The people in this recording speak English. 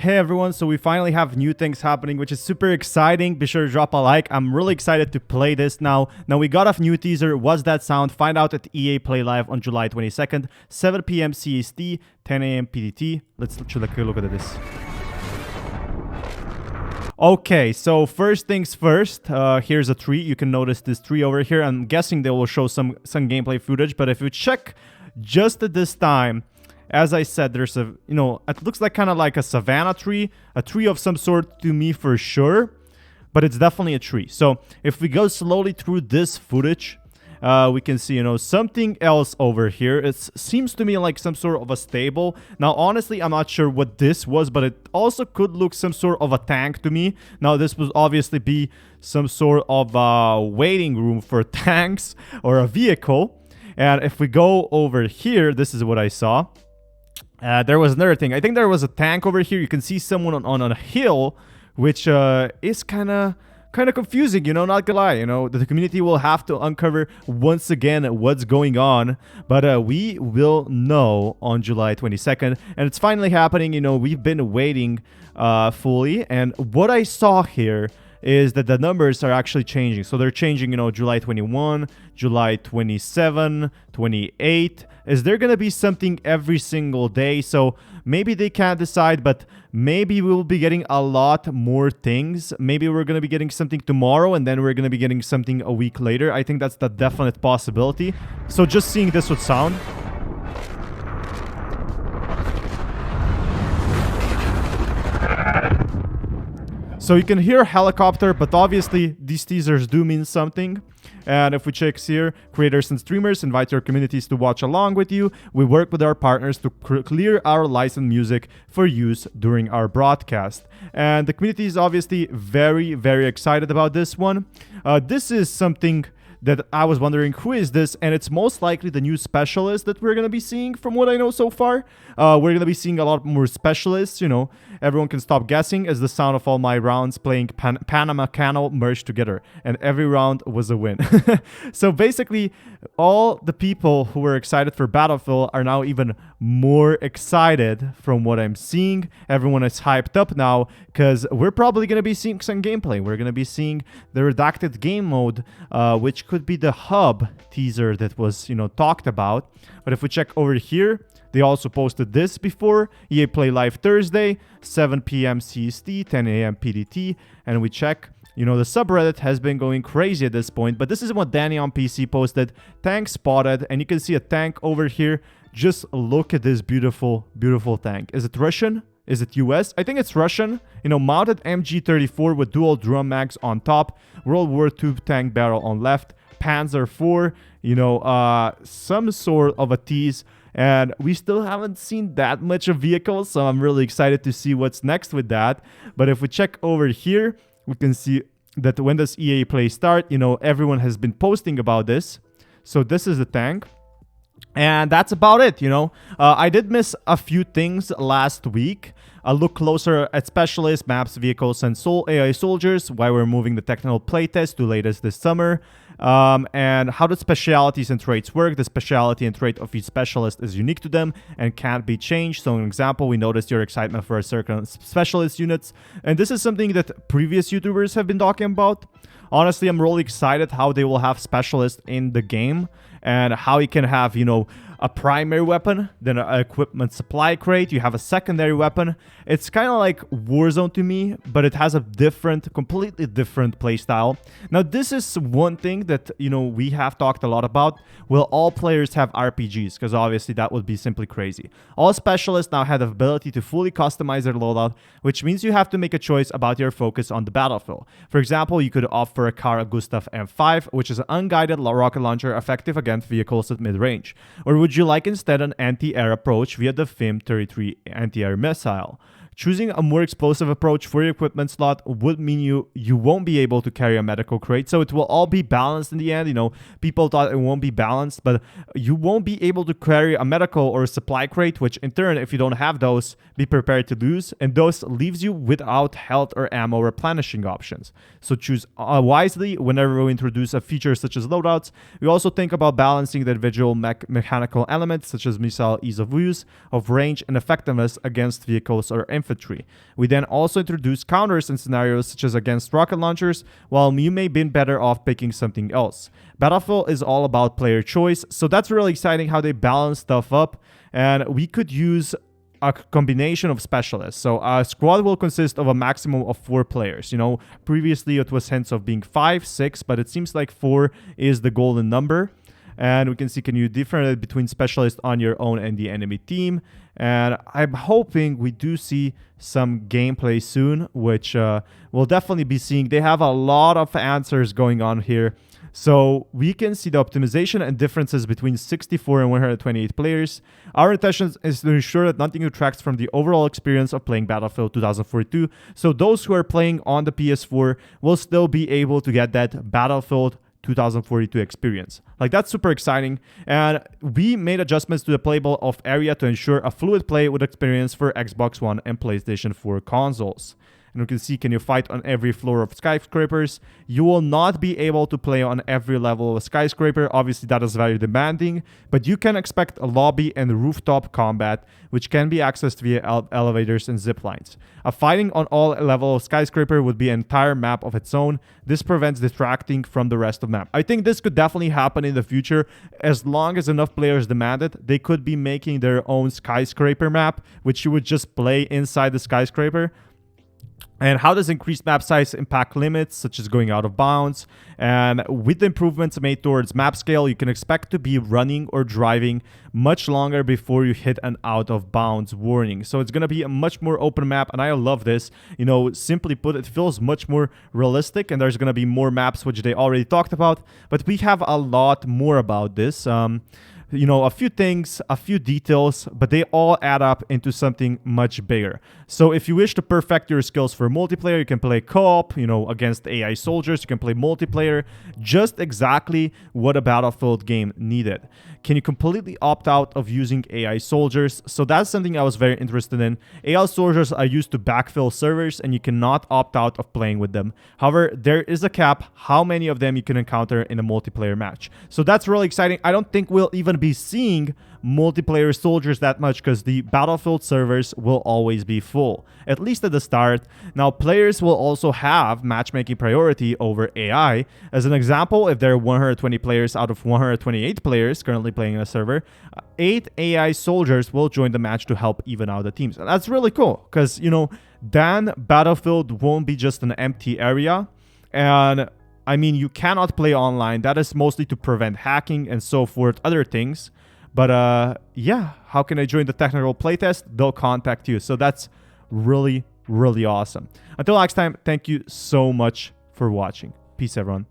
Hey everyone, so we finally have new things happening, which is super exciting. Be sure to drop a like. I'm really excited to play this now. Now we got a new teaser. What's that sound? Find out at EA Play Live on July 22nd, 7 p.m. CST, 10 a.m. PDT. Let's take a look at this. Okay, so first things first, here's a tree. You can notice this tree over here. I'm guessing they will show some gameplay footage, but if you check just at this time, as I said, there's a, it looks like kind of like a savanna tree, a tree of some sort to me for sure, but it's definitely a tree. So if we go slowly through this footage, we can see, something else over here. It seems to me like some sort of a stable. Now, honestly, I'm not sure what this was, but it also could look some sort of a tank to me. Now, this would obviously be some sort of a waiting room for tanks or a vehicle. And if we go over here, this is what I saw. There was another thing. I think there was a tank over here. You can see someone on a hill, which is kind of confusing, not gonna lie. The community will have to uncover once again what's going on, but we will know on July 22nd, and it's finally happening. We've been waiting fully, and what I saw here is that the numbers are actually changing. So they're changing, July 21, July 27, 28. Is there going to be something every single day? So maybe they can't decide, but maybe we'll be getting a lot more things. Maybe we're going to be getting something tomorrow, and then we're going to be getting something a week later. I think that's the definite possibility. So just seeing this with sound. So you can hear a helicopter, but obviously these teasers do mean something. And if we check here, creators and streamers invite your communities to watch along with you. We work with our partners to clear our licensed music for use during our broadcast. And the community is obviously very, very excited about this one. This is something that I was wondering, who is this? And it's most likely the new specialist that we're going to be seeing from what I know so far. We're going to be seeing a lot more specialists, Everyone can stop guessing as the sound of all my rounds playing Panama Canal merged together. And every round was a win. So basically, all the people who were excited for Battlefield are now even more excited from what I'm seeing. Everyone is hyped up now because we're probably going to be seeing some gameplay. We're going to be seeing the redacted game mode, which could be the hub teaser that was, talked about. But if we check over here, they also posted this before. EA Play Live Thursday, 7 p.m. CST, 10 a.m. PDT. And we check, the subreddit has been going crazy at this point. But this is what Danny on PC posted. Tank spotted. And you can see a tank over here. Just look at this beautiful, beautiful tank. Is it Russian? Is it US? I think it's Russian. Mounted MG34 with dual drum mags on top. World War II tank barrel on left. Panzer IV. Some sort of a tease. And we still haven't seen that much of vehicles, so I'm really excited to see what's next with that. But if we check over here, we can see that when does EA Play start, everyone has been posting about this. So this is the tank. And that's about it, I did miss a few things last week. A look closer at specialists, maps, vehicles, and AI soldiers, why we're moving the technical playtest to latest this summer. And how the specialities and traits work. The speciality and trait of each specialist is unique to them and can't be changed. So, an example, we noticed your excitement for a certain specialist units. And this is something that previous YouTubers have been talking about. Honestly, I'm really excited how they will have specialists in the game and how you can have, a primary weapon, then an equipment supply crate. You have a secondary weapon. It's kind of like Warzone to me, but it has a completely different playstyle. Now, this is one thing that, we have talked a lot about. Will all players have RPGs? Because obviously that would be simply crazy. All specialists now have the ability to fully customize their loadout, which means you have to make a choice about your focus on the battlefield. For example, you could opt for a Kara Gustav M5, which is an unguided rocket launcher effective against vehicles at mid-range. Or would you like instead an anti-air approach via the FIM-33 anti-air missile? Choosing a more explosive approach for your equipment slot would mean you won't be able to carry a medical crate, so it will all be balanced in the end. People thought it won't be balanced, but you won't be able to carry a medical or a supply crate, which in turn, if you don't have those, be prepared to lose, and those leaves you without health or ammo replenishing options. So choose wisely whenever we introduce a feature such as loadouts. We also think about balancing the individual mechanical elements such as missile ease of use, of range, and effectiveness against vehicles or infantry infantry. We then also introduce counters in scenarios such as against rocket launchers, while you may have been better off picking something else. Battlefield is all about player choice, so that's really exciting how they balance stuff up, and we could use a combination of specialists. So a squad will consist of a maximum of 4 players. You know, previously it was hints of being 5, 6, but it seems like 4 is the golden number. And we can see, can you differentiate between specialists on your own and the enemy team? And I'm hoping we do see some gameplay soon, which we'll definitely be seeing. They have a lot of answers going on here. So we can see the optimization and differences between 64 and 128 players. Our intention is to ensure that nothing detracts from the overall experience of playing Battlefield 2042. So those who are playing on the PS4 will still be able to get that Battlefield 2042 experience. Like, that's super exciting. And we made adjustments to the playable of area to ensure a fluid play with experience for Xbox One and PlayStation 4 consoles. And you can see, can you fight on every floor of skyscrapers? You will not be able to play on every level of a skyscraper. Obviously, that is very demanding, but you can expect a lobby and rooftop combat, which can be accessed via elevators and zip lines. A fighting on all levels of skyscraper would be an entire map of its own. This prevents distracting from the rest of the map. I think this could definitely happen in the future. As long as enough players demand it, they could be making their own skyscraper map, which you would just play inside the skyscraper. And how does increased map size impact limits, such as going out of bounds? And with the improvements made towards map scale, you can expect to be running or driving much longer before you hit an out of bounds warning. So it's going to be a much more open map, and I love this. You know, simply put, it feels much more realistic, and there's going to be more maps, which they already talked about. But we have a lot more about this. You know, a few things, a few details, but they all add up into something much bigger. So if you wish to perfect your skills for multiplayer, you can play co-op, you know, against AI soldiers. You can play multiplayer, just exactly what a Battlefield game needed. Can you completely opt out of using AI soldiers? So that's something I was very interested in. AI soldiers are used to backfill servers, and you cannot opt out of playing with them. However, there is a cap how many of them you can encounter in a multiplayer match. So that's really exciting. I don't think we'll even be seeing multiplayer soldiers that much, because the Battlefield servers will always be full, at least at the start. Now, players will also have matchmaking priority over AI. As an example, if there are 120 players out of 128 players currently playing in a server, 8 AI soldiers will join the match to help even out the teams. And that's really cool, because, you know, then Battlefield won't be just an empty area. And I mean, you cannot play online. That is mostly to prevent hacking and so forth, other things. But yeah, how can I join the technical playtest? They'll contact you. So that's really, really awesome. Until next time, thank you so much for watching. Peace, everyone.